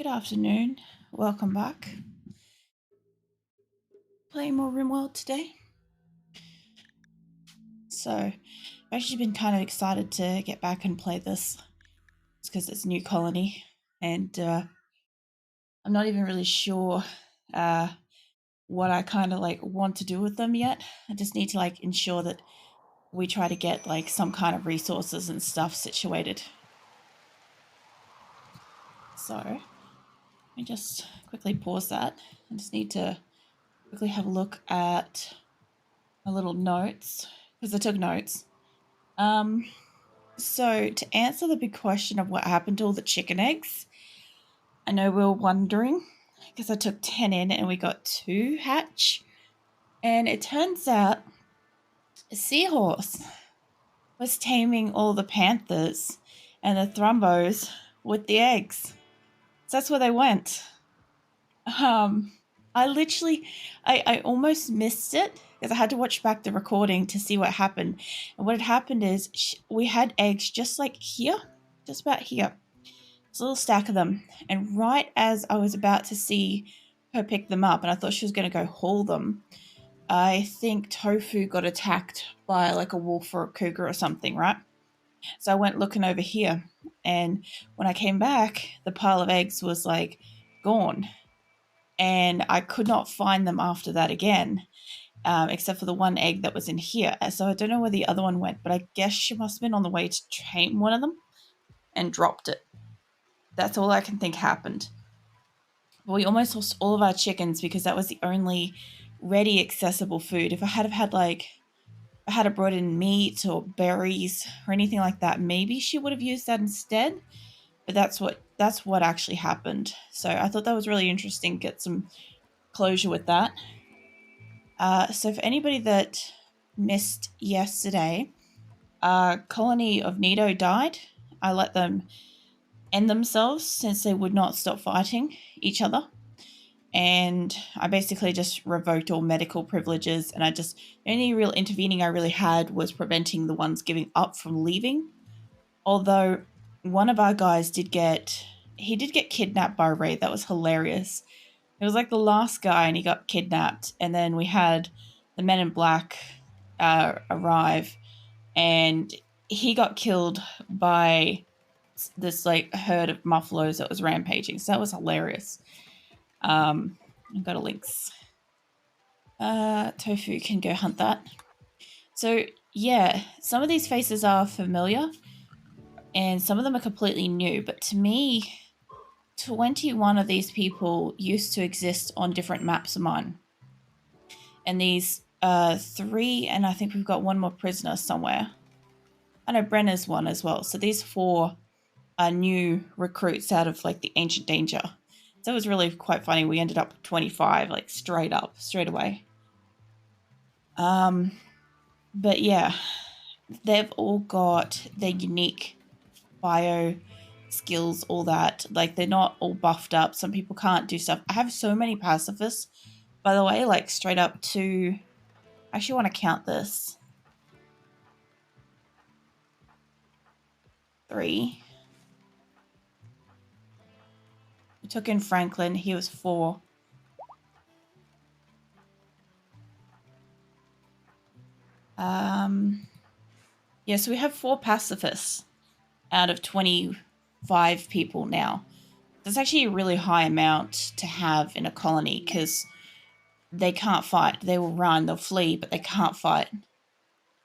Good afternoon. Welcome back. Playing more RimWorld today. So, I've actually been kind of excited to get back and play this. It's because it's a new colony, and I'm not even really sure what I kind of want to do with them yet. I just need to ensure that we try to get some kind of resources and stuff situated. So, let me just quickly pause that. I just need to quickly have a look at my little notes because I took notes. So to answer the big question of what happened to all the chicken eggs, I know we were wondering because I took 10 in and we got 2 hatch. And it turns out a seahorse was taming all the panthers and the thrumbos with the eggs. So that's where they went. I almost missed it because I had to watch back the recording to see what happened. And what had happened is we had eggs just like here, just about here. There's a little stack of them. And right as I was about to see her pick them up and I thought she was going to go haul them, I think Tofu got attacked by a wolf or a cougar or something, right? So I went looking over here. And when I came back, the pile of eggs was gone. And I could not find them after that again, except for the one egg that was in here. So I don't know where the other one went, but I guess she must have been on the way to tame one of them and dropped it. That's all I can think happened. But we almost lost all of our chickens because that was the only ready accessible food. If I had brought in meat or berries or anything like that, maybe she would have used that instead. But that's what actually happened. So I thought that was really interesting. Get some closure with that. So for anybody that missed yesterday, a colony of Nido died. I let them end themselves since they would not stop fighting each other. And I basically just revoked all medical privileges, and the only real intervening I really had was preventing the ones giving up from leaving. Although one of our guys did get kidnapped by a raid. That was hilarious. It was the last guy and he got kidnapped, and then we had the men in black arrive, and he got killed by this herd of muffaloes that was rampaging. So that was hilarious. I've got a links. Tofu can go hunt that. So yeah, some of these faces are familiar and some of them are completely new, but to me, 21 of these people used to exist on different maps of mine. And these 3, and I think we've got one more prisoner somewhere. I know Brenna's one as well. So these 4 are new recruits out of the ancient danger. So it was really quite funny. We ended up with 25, straight away. But yeah, they've all got their unique bio skills, all that. They're not all buffed up. Some people can't do stuff. I have so many pacifists, by the way, straight up to, I actually want to count this. 3. We took in Franklin. He was 4. Yeah, so we have 4 pacifists out of 25 people now. That's actually a really high amount to have in a colony because they can't fight. They will run, they'll flee, but they can't fight.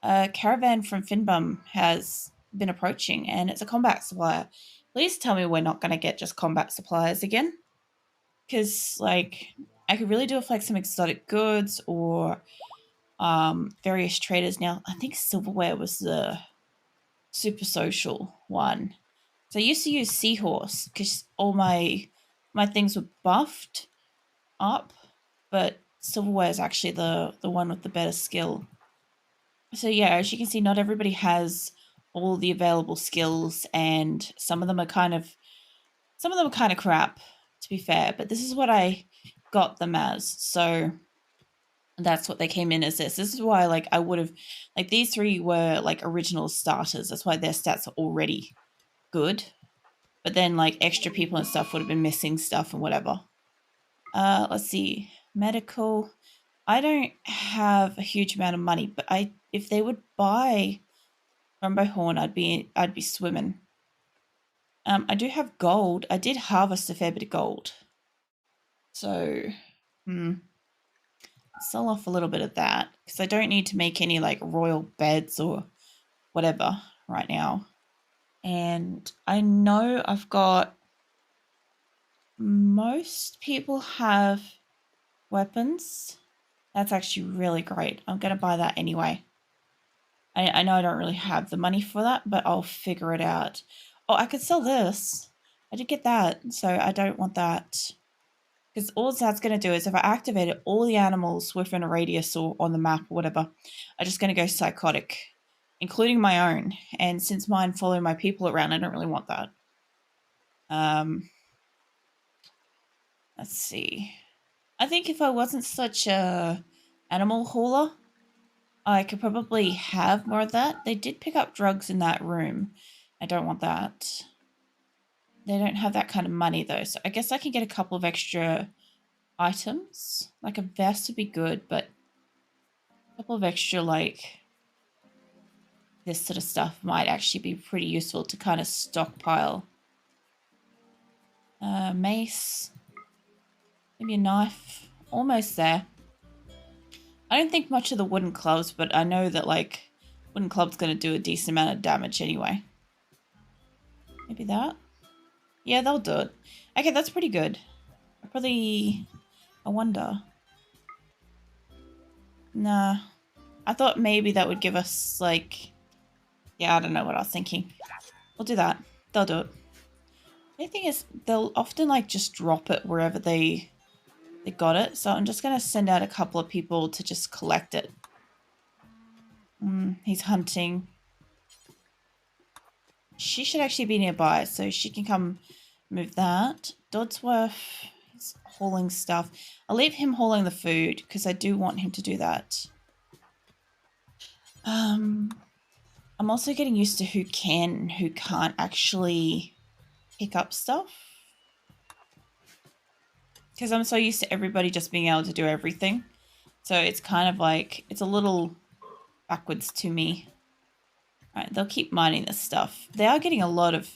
A caravan from Finbum has been approaching, and it's a combat supplier. Please tell me we're not going to get just combat suppliers again. Because, I could really do with, some exotic goods or various traders. Now, I think silverware was the super social one. So I used to use Seahorse because all my things were buffed up, but silverware is actually the one with the better skill. So yeah, as you can see, not everybody has all the available skills, and some of them are kind of crap, to be fair. But this is what I got them as, so that's what they came in as. This is why I would have these 3 were original starters. That's why their stats are already good. But then like extra people and stuff would have been missing stuff and whatever. Let's see. Medical. I don't have a huge amount of money, but if they would buy Rumbo Horn, I'd be swimming. I do have gold. I did harvest a fair bit of gold. So, sell off a little bit of that because I don't need to make any like royal beds or whatever right now. And I know I've got, most people have weapons. That's actually really great. I'm going to buy that anyway. I know I don't really have the money for that, but I'll figure it out. Oh, I could sell this. I did get that, so I don't want that. Because all that's going to do is if I activate it, all the animals within a radius or on the map or whatever are just going to go psychotic, including my own. And since mine follow my people around, I don't really want that. Let's see. I think if I wasn't such a animal hauler, I could probably have more of that. They did pick up drugs in that room. I don't want that. They don't have that kind of money though, so I guess I can get a couple of extra items. Like a vest would be good, but a couple of extra like this sort of stuff might actually be pretty useful to kind of stockpile. Mace. Maybe a knife. Almost there. I don't think much of the wooden clubs, but I know that like wooden club's going to do a decent amount of damage anyway. Maybe that? Yeah, they'll do it. Okay, that's pretty good. I wonder. Nah. I thought maybe that would give us like, yeah, I don't know what I was thinking. We'll do that. They'll do it. The thing is, they'll often like just drop it wherever they got it. So I'm just going to send out a couple of people to just collect it. He's hunting. She should actually be nearby, so she can come move that. Dodsworth is hauling stuff. I'll leave him hauling the food because I do want him to do that. I'm also getting used to who can and who can't actually pick up stuff. Because I'm so used to everybody just being able to do everything. So it's kind of like, it's a little backwards to me. All right, they'll keep mining this stuff. They are getting a lot of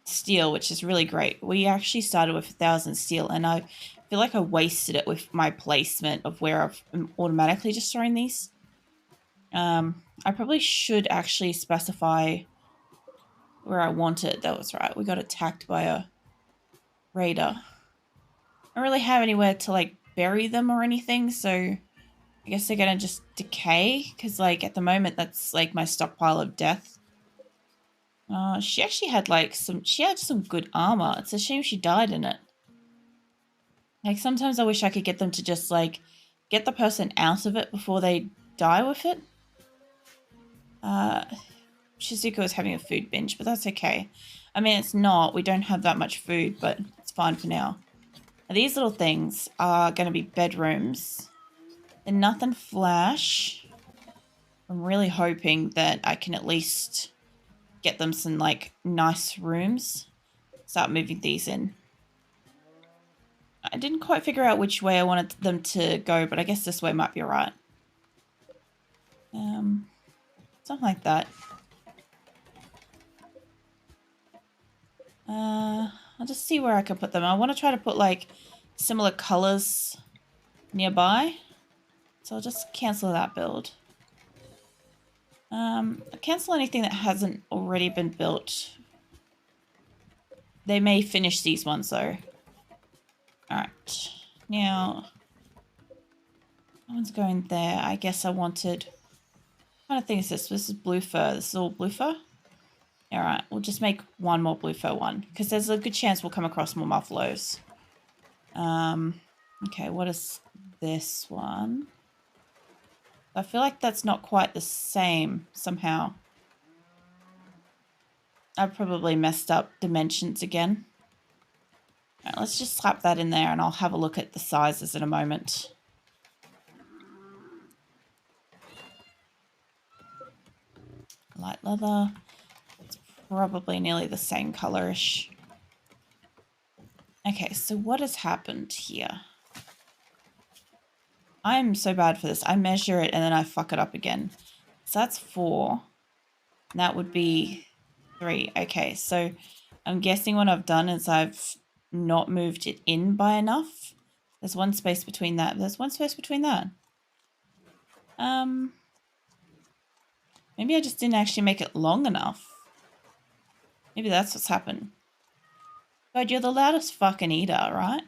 steel, which is really great. We actually started with 1,000 steel, and I feel like I wasted it with my placement of where I'm automatically just throwing these. I probably should actually specify where I want it. That was right. We got attacked by a raider. I don't really have anywhere to like bury them or anything, so I guess they're gonna just decay because like at the moment that's like my stockpile of death. She actually had like she had some good armor. It's a shame she died in it. Like sometimes I wish I could get them to just like get the person out of it before they die with it. Shizuka was having a food binge, but that's okay. I mean, it's not. We don't have that much food, but it's fine for now. Now, these little things are going to be bedrooms. They're nothing flash. I'm really hoping that I can at least get them some, like, nice rooms. Start moving these in. I didn't quite figure out which way I wanted them to go, but I guess this way might be alright. Something like that. I'll just see where I can put them. I want to try to put like similar colors nearby. So I'll just cancel that build. Cancel anything that hasn't already been built. They may finish these ones though. Alright. Now, that one's going there. I guess I wanted... What kind of thing is this? This is blue fur. This is all blue fur? Alright, we'll just make one more blue fur one. Because there's a good chance we'll come across more muffaloes. Okay, what is this one? I feel like that's not quite the same somehow. I probably messed up dimensions again. Alright, let's just slap that in there and I'll have a look at the sizes in a moment. Light leather. It's probably nearly the same colorish. Okay, so what has happened here? I'm so bad for this. I measure it and then I fuck it up again. So that's 4. And that would be 3. Okay, so I'm guessing what I've done is I've not moved it in by enough. There's one space between that. There's one space between that. Maybe I just didn't actually make it long enough. Maybe that's what's happened. God, you're the loudest fucking eater, right?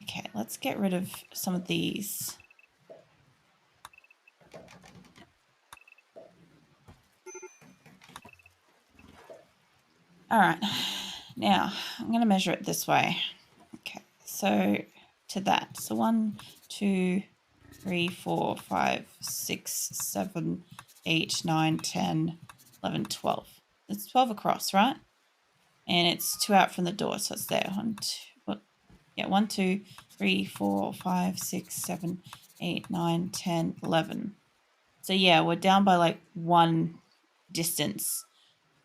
Okay, let's get rid of some of these. All right, now I'm going to measure it this way. Okay, so to that. So 1, 2, 3, 4, 5, 6, 7, 8, 9, 10, 11, 12. It's 12 across, right? And it's 2 out from the door, so it's there. 1, 2, yeah, 1, 2, 3, 4, 5, 6, 7, 8, 9, 10, 11. So yeah, we're down by like 1 distance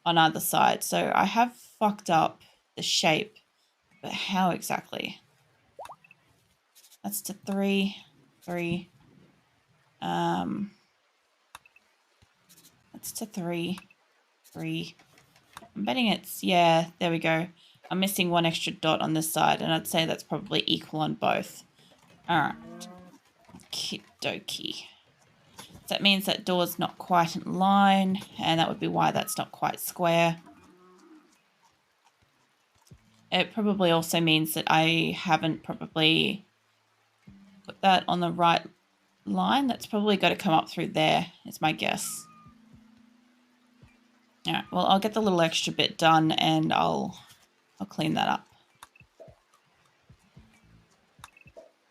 on either side. So I have fucked up the shape, but how exactly? That's to 3, 3. That's to 3, 3. I'm betting it's, yeah, there we go. I'm missing 1 extra dot on this side, and I'd say that's probably equal on both. All right. Okie-dokie. So that means that door's not quite in line, and that would be why that's not quite square. It probably also means that I haven't probably put that on the right line. That's probably got to come up through there, is my guess. All right, well, I'll get the little extra bit done, and I'll clean that up.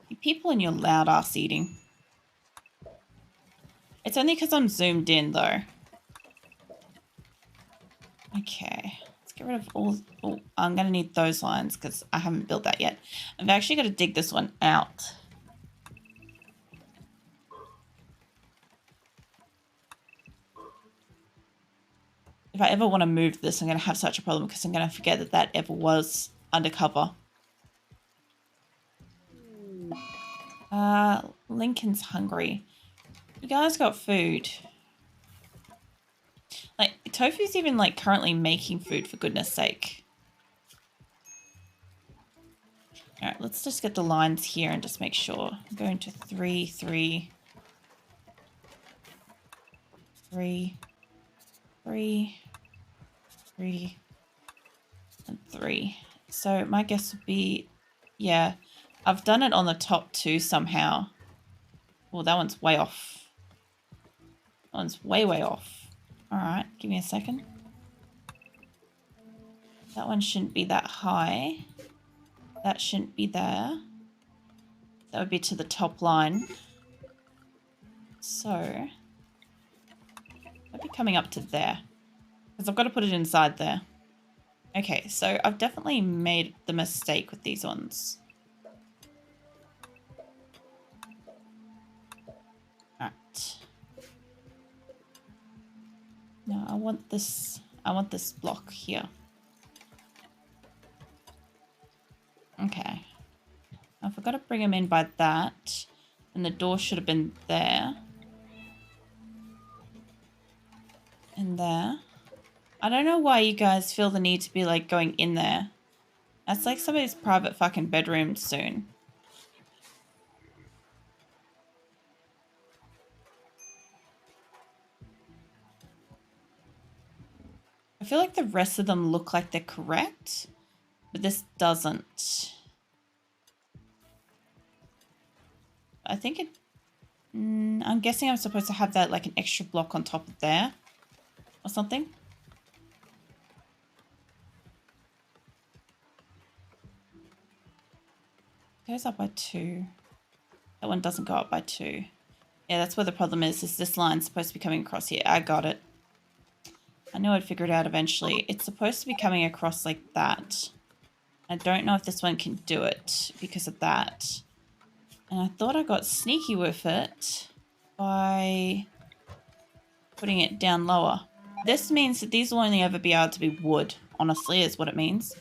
You people and your loud ass eating. It's only because I'm zoomed in, though. Okay, let's get rid of all... Oh, I'm going to need those lines because I haven't built that yet. I've actually got to dig this one out. If I ever want to move this, I'm going to have such a problem because I'm going to forget that that ever was undercover. Lincoln's hungry. You guys got food. Like, Tofu's even, like, currently making food, for goodness sake. Alright, let's just get the lines here and just make sure. I'm going to 3, 3, 3, 3, 3, and 3. So my guess would be, yeah, I've done it on the top 2 somehow. Well, that one's way off. That one's way, way off. Alright, give me a second. That one shouldn't be that high. That shouldn't be there. That would be to the top line. So, that'd be coming up to there. Because I've got to put it inside there. Okay, so I've definitely made the mistake with these ones. Alright. No, I want this block here. Okay. If I've got to bring them in by that, and the door should have been there. And there. I don't know why you guys feel the need to be like going in there. That's like somebody's private fucking bedroom soon. I feel like the rest of them look like they're correct, but this doesn't. I think it... I'm guessing I'm supposed to have that like an extra block on top of there or something. It goes up by 2. That one doesn't go up by 2. Yeah, that's where the problem is this line's supposed to be coming across here. I got it. I knew I'd figure it out eventually. It's supposed to be coming across like that. I don't know if this one can do it because of that. And I thought I got sneaky with it by putting it down lower. This means that these will only ever be able to be wood honestly, is what it means.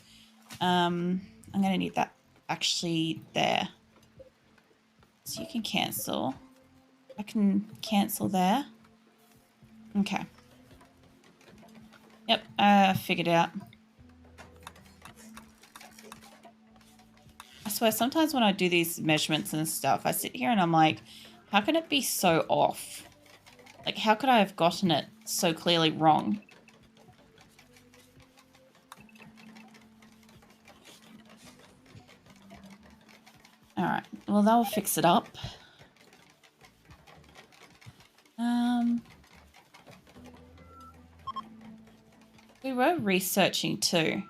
I'm going to need that actually there. So you can cancel. I can cancel there. Okay. Yep, I figured it out. I swear, sometimes when I do these measurements and stuff, I sit here and I'm like, how can it be so off? Like, how could I have gotten it so clearly wrong? All right, well, that will fix it up. We were researching too.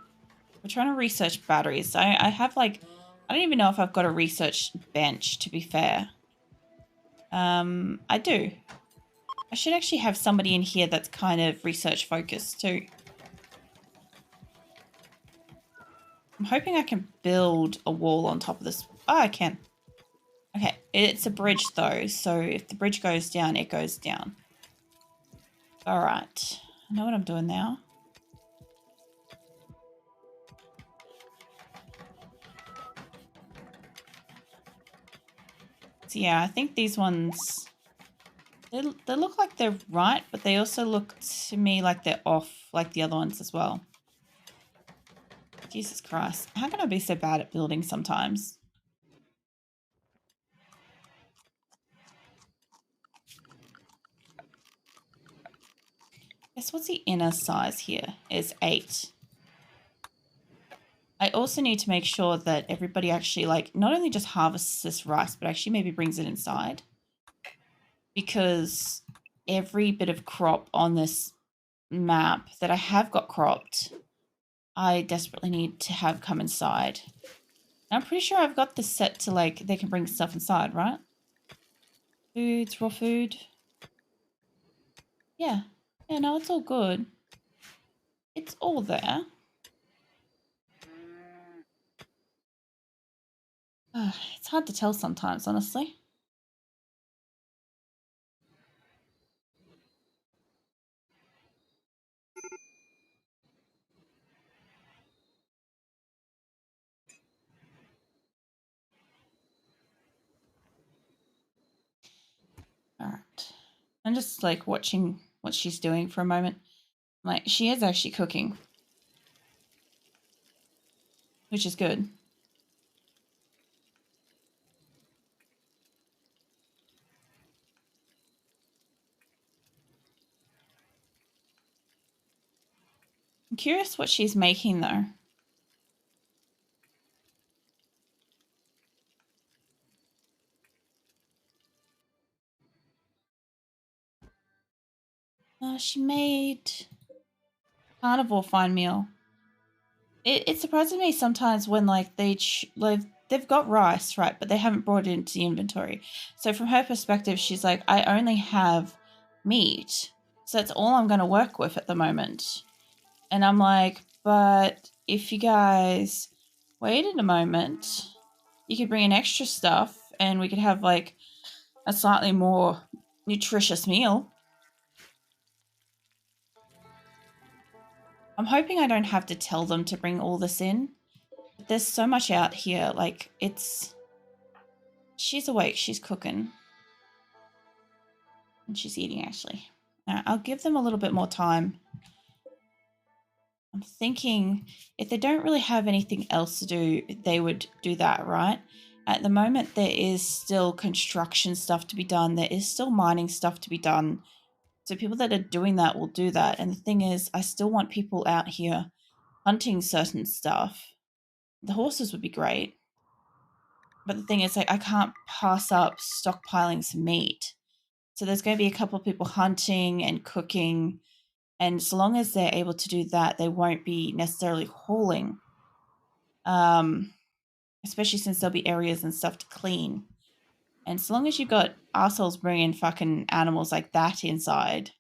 We're trying to research batteries. I have like, I don't even know if I've got a research bench, to be fair. I do. I should actually have somebody in here that's kind of research focused too. I'm hoping I can build a wall on top of this. Oh, I can. Okay, it's a bridge though, so if the bridge goes down, it goes down. All right, I know what I'm doing now. So yeah, I think these ones, they look like they're right, but they also look to me like they're off, like the other ones as well. Jesus Christ, how can I be so bad at building sometimes? Guess what's the inner size here? Is 8. I also need to make sure that everybody actually like not only just harvests this rice, but actually maybe brings it inside. Because every bit of crop on this map that I have got cropped, I desperately need to have come inside. And I'm pretty sure I've got this set to like, they can bring stuff inside, right? Foods, raw food. Yeah. Yeah, no, it's all good. It's all there. It's hard to tell sometimes, honestly. All right. I'm just like watching what she's doing for a moment. Like, she is actually cooking, which is good. I'm curious what she's making though. She made carnivore fine meal. It surprises me sometimes when like they've got rice, right, but they haven't brought it into the inventory. So from her perspective, she's like, I only have meat, so that's all I'm going to work with at the moment. And I'm like, but if you guys waited a moment, you could bring in extra stuff and we could have like a slightly more nutritious meal. I'm hoping I don't have to tell them to bring all this in. There's so much out here. Like, she's awake. She's cooking. And she's eating, actually. Now, I'll give them a little bit more time. I'm thinking if they don't really have anything else to do, they would do that, right? At the moment, there is still construction stuff to be done. There is still mining stuff to be done. So people that are doing that will do that. And the thing is, I still want people out here hunting certain stuff. The horses would be great. But the thing is, like, I can't pass up stockpiling some meat. So there's going to be a couple of people hunting and cooking. And so long as they're able to do that, they won't be necessarily hauling. Especially since there'll be areas and stuff to clean. And so long as you've got assholes bringing fucking animals like that inside,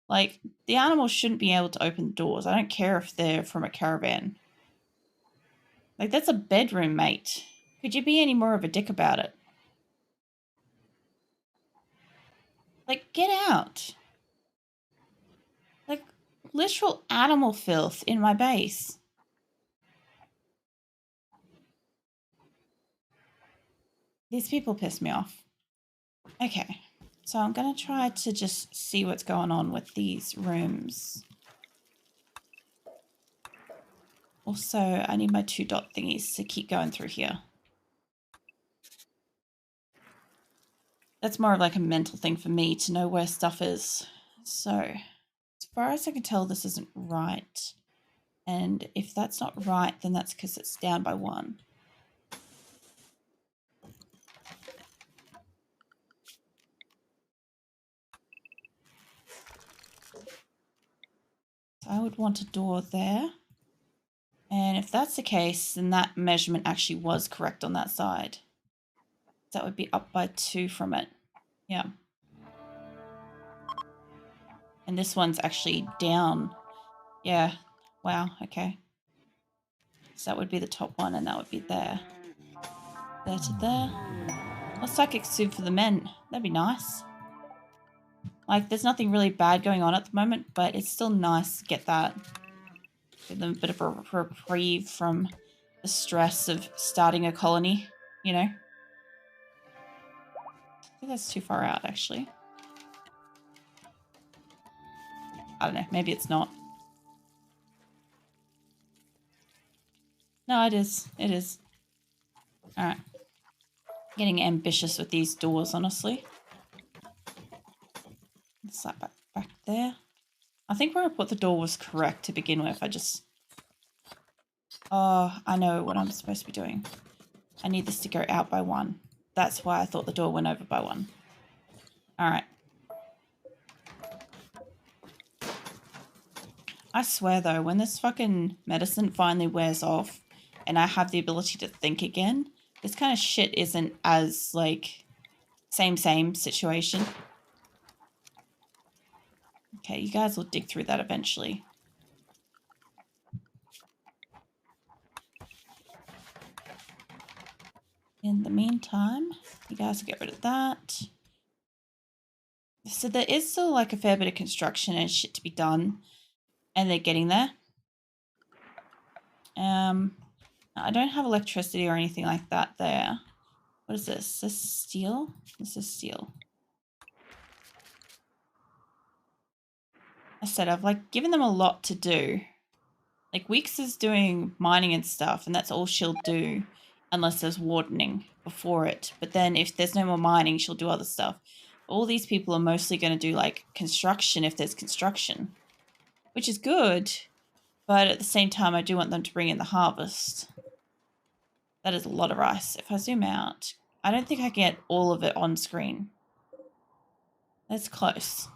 like, the animals shouldn't be able to open the doors. I don't care if they're from a caravan. Like, that's a bedroom, mate. Could you be any more of a dick about it? Like, get out. Like, literal animal filth in my base. These people piss me off. Okay, so I'm going to try to just see what's going on with these rooms. Also, I need my 2 dot thingies to keep going through here. That's more of like a mental thing for me to know where stuff is. So, as far as I can tell, this isn't right. And if that's not right, then that's because it's down by 1. So I would want a door there. And if that's the case, then that measurement actually was correct on that side. That would be up by 2 from it. Yeah. And this one's actually down. Yeah. Wow. Okay. So that would be the top one, and that would be there. There to there. Well, psychic soup for the men. That'd be nice. Like, there's nothing really bad going on at the moment, but it's still nice to get that. Give them a bit of a reprieve from the stress of starting a colony, you know? I think that's too far out, actually. I don't know. Maybe it's not. No, it is. It is. Alright. Getting ambitious with these doors, honestly. Slap back there. I think where I put the door was correct to begin with. Oh, I know what I'm supposed to be doing. I need this to go out by 1. That's why I thought the door went over by 1. Alright. I swear though, when this fucking medicine finally wears off and I have the ability to think again, this kind of shit isn't as, like, same situation. Okay, you guys will dig through that eventually. In the meantime, you guys will get rid of that. So there is still, like, a fair bit of construction and shit to be done. And they're getting there. I don't have electricity or anything like that there. What is this? Is this steel? This is steel. I said I've, like, given them a lot to do. Like, Weeks is doing mining and stuff, and that's all she'll do unless there's wardening before it. But then if there's no more mining, she'll do other stuff. All these people are mostly going to do, like, construction if there's construction, which is good. But at the same time, I do want them to bring in the harvest. That is a lot of rice. If I zoom out, I don't think I can get all of it on screen. That's close.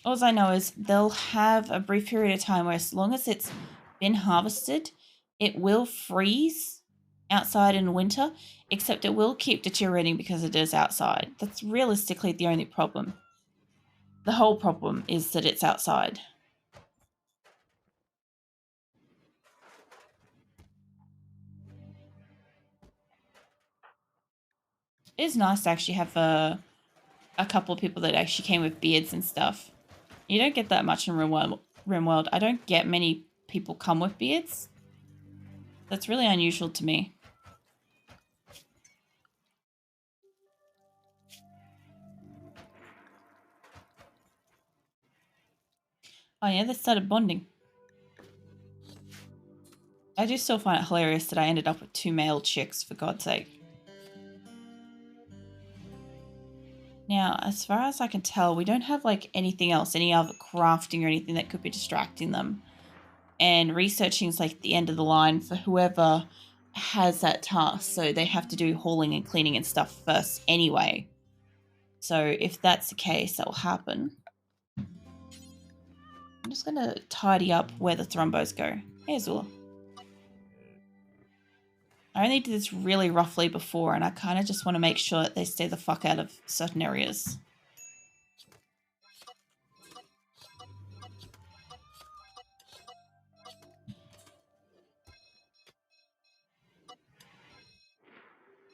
All I know is they'll have a brief period of time where as long as it's been harvested, it will freeze outside in winter, except it will keep deteriorating because it is outside. That's realistically the only problem. The whole problem is that it's outside. It is nice to actually have a couple of people that actually came with beards and stuff. You don't get that much in RimWorld. I don't get many people come with beards. That's really unusual to me. Oh yeah, they started bonding. I do still find it hilarious that I ended up with 2 male chicks, for God's sake. Now, as far as I can tell, we don't have, like, anything else, any other crafting or anything that could be distracting them. And researching is, like, the end of the line for whoever has that task. So they have to do hauling and cleaning and stuff first anyway. So if that's the case, that will happen. I'm just going to tidy up where the thrombos go. Hey, Azula. I only did this really roughly before, and I kind of just want to make sure that they stay the fuck out of certain areas.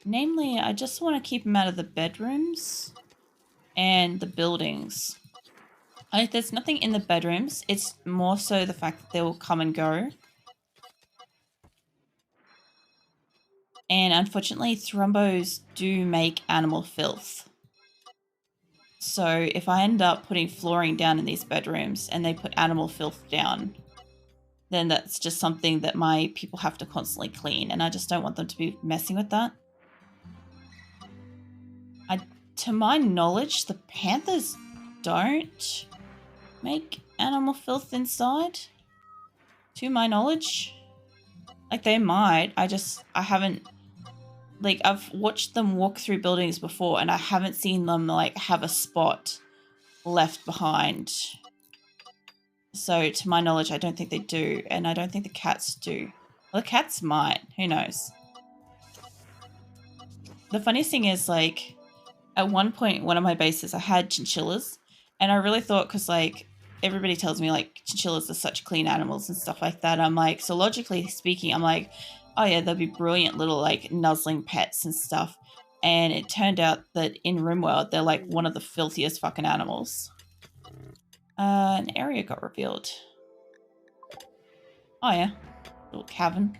Namely, I just want to keep them out of the bedrooms and the buildings. There's nothing in the bedrooms. It's more so the fact that they will come and go. And unfortunately, thrombos do make animal filth. So if I end up putting flooring down in these bedrooms and they put animal filth down, then that's just something that my people have to constantly clean. And I just don't want them to be messing with that. To my knowledge, the panthers don't make animal filth inside. To my knowledge. Like, they might. I haven't... Like, I've watched them walk through buildings before, and I haven't seen them, like, have a spot left behind. So, to my knowledge, I don't think they do, and I don't think the cats do. Well, the cats might. Who knows? The funniest thing is, like, at one point, one of my bases, I had chinchillas, and I really thought, because, like, everybody tells me, like, chinchillas are such clean animals and stuff like that. I'm like, so logically speaking, I'm like, oh yeah, they'll be brilliant little, like, nuzzling pets and stuff. And it turned out that in RimWorld, they're, like, one of the filthiest fucking animals. An area got revealed. Oh yeah, little cavern.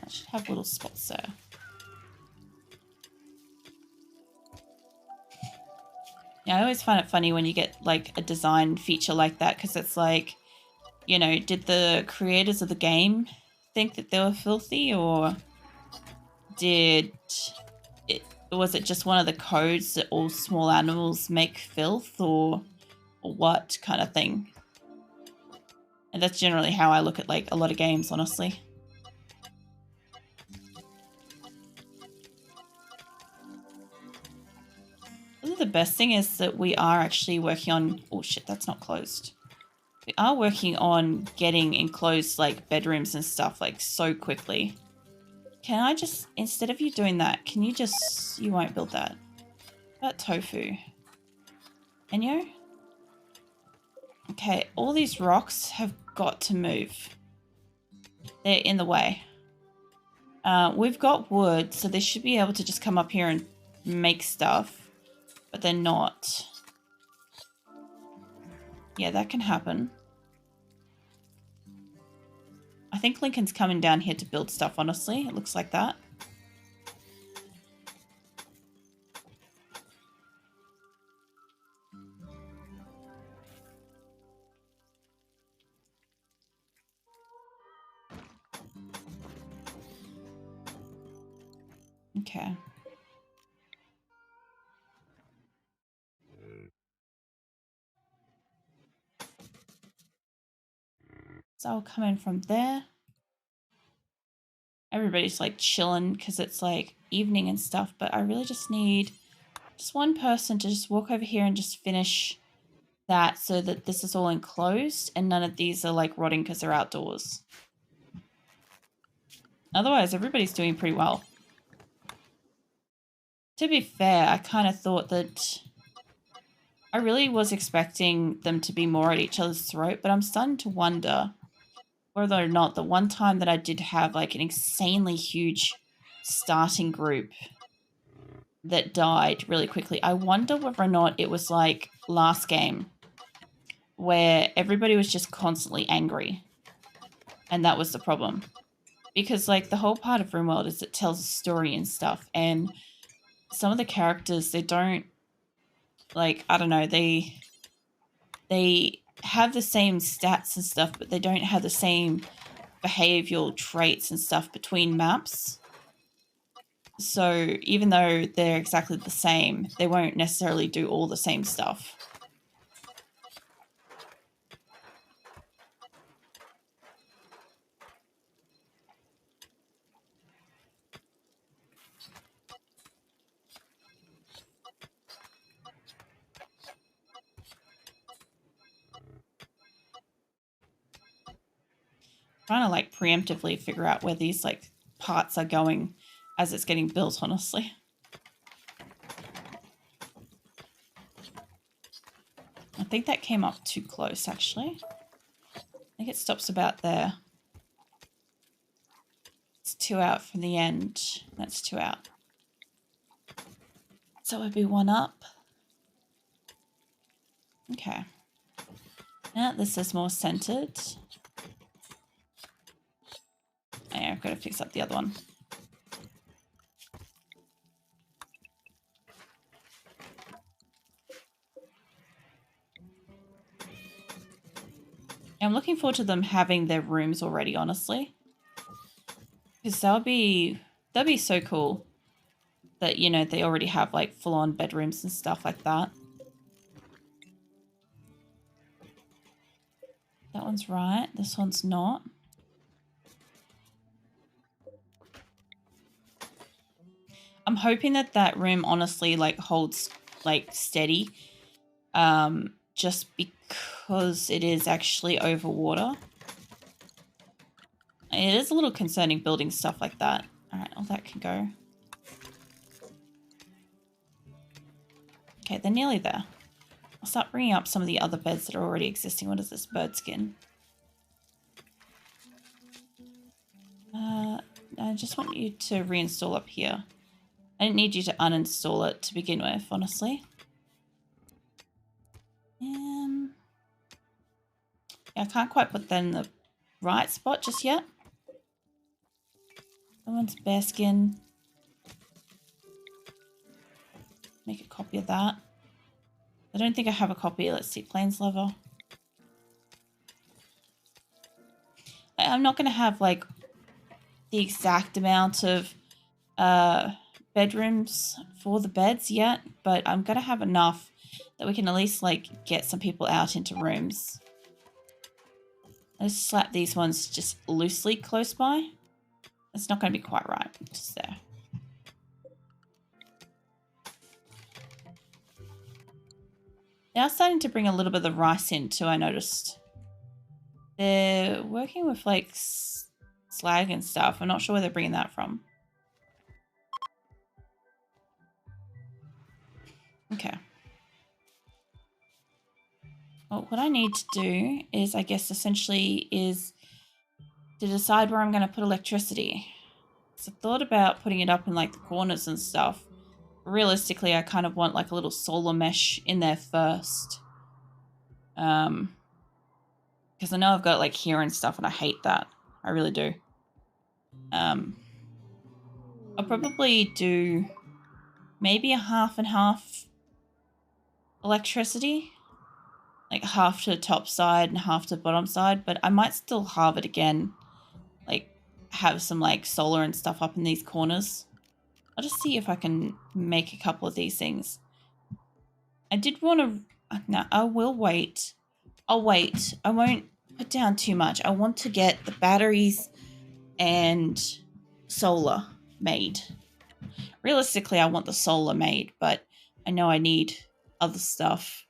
I should have little spots there. Yeah, I always find it funny when you get, like, a design feature like that, because it's like, you know, did the creators of the game think that they were filthy, or was it just one of the codes that all small animals make filth, or what kind of thing? And that's generally how I look at, like, a lot of games, honestly. The best thing is that we are actually working on... Oh shit, that's not closed. We are working on getting enclosed, like, bedrooms and stuff, like, so quickly. Can I just... Instead of you doing that, can you just... You won't build that. That tofu. Enyo? Okay, all these rocks have got to move. They're in the way. We've got wood, so they should be able to just come up here and make stuff. But they're not. Yeah, that can happen. I think Lincoln's coming down here to build stuff, honestly. It looks like that. Okay. So I'll come in from there. Everybody's, like, chilling because it's, like, evening and stuff, but I really just need just one person to just walk over here and just finish that so that this is all enclosed and none of these are, like, rotting because they're outdoors. Otherwise, everybody's doing pretty well. To be fair, I kind of thought that I really was expecting them to be more at each other's throat, but I'm starting to wonder whether or not the one time that I did have, like, an insanely huge starting group that died really quickly, I wonder whether or not it was like last game where everybody was just constantly angry and that was the problem. Because, like, the whole part of RimWorld is it tells a story and stuff, and some of the characters, they don't, like, I don't know, they have the same stats and stuff, but they don't have the same behavioral traits and stuff between maps. So even though they're exactly the same, they won't necessarily do all the same stuff. Trying to, like, preemptively figure out where these, like, parts are going as it's getting built, honestly. I think that came up too close, actually. I think it stops about there. It's 2 out from the end. That's 2 out. So it'd be one up. Okay. Now this is more centered. Yeah, I've got to fix up the other one. I'm looking forward to them having their rooms already, honestly. Because that'd be so cool that, you know, they already have like full-on bedrooms and stuff like that. That one's right. This one's not. I'm hoping that that room honestly like holds like steady. Just because it is actually over water. It is a little concerning building stuff like that. All right, all that can go. Okay, they're nearly there. I'll start bringing up some of the other beds that are already existing. What is this? Bird skin. I just want you to reinstall up here. I didn't need you to uninstall it to begin with, honestly. Yeah, I can't quite put that in the right spot just yet. That one's bear skin. Make a copy of that. I don't think I have a copy. Let's see, plains leather. I'm not going to have like the exact amount of bedrooms for the beds yet, but I'm going to have enough that we can at least like get some people out into rooms. Let's slap these ones just loosely close by. It's not going to be quite right. Just there. Now starting to bring a little bit of the rice in too, I noticed. They're working with like slag and stuff. I'm not sure where they're bringing that from. Okay. Well, what I need to do is, I guess, essentially is to decide where I'm going to put electricity. So I thought about putting it up in like the corners and stuff. Realistically, I kind of want like a little solar mesh in there first. Because I know I've got it like here and stuff and I hate that. I really do. I'll probably do maybe a half and half electricity. Like half to the top side and half to the bottom side. But I might still halve it again. Like have some like solar and stuff up in these corners. I'll just see if I can make a couple of these things. I did want to... No, I will wait. I'll wait. I won't put down too much. I want to get the batteries and solar made. Realistically, I want the solar made, but I know I need other stuff.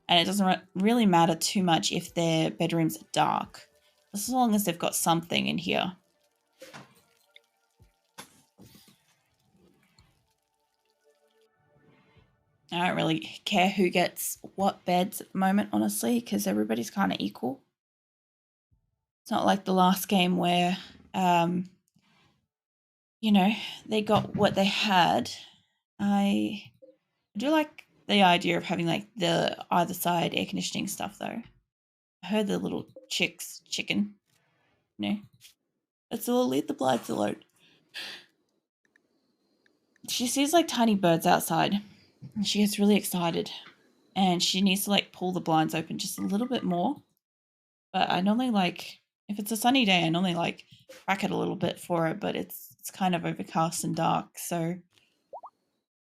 And it doesn't really matter too much if their bedrooms are dark. As long as they've got something in here. I don't really care who gets what beds at the moment, honestly, because everybody's kind of equal. It's not like the last game where, you know, they got what they had. I do like the idea of having like the either side air conditioning stuff, though. I heard the little chicken. You know, let's all leave the blinds alone. She sees like tiny birds outside and she gets really excited and she needs to like pull the blinds open just a little bit more. But I normally like, if it's a sunny day, I normally like crack it a little bit for it, but it's kind of overcast and dark. So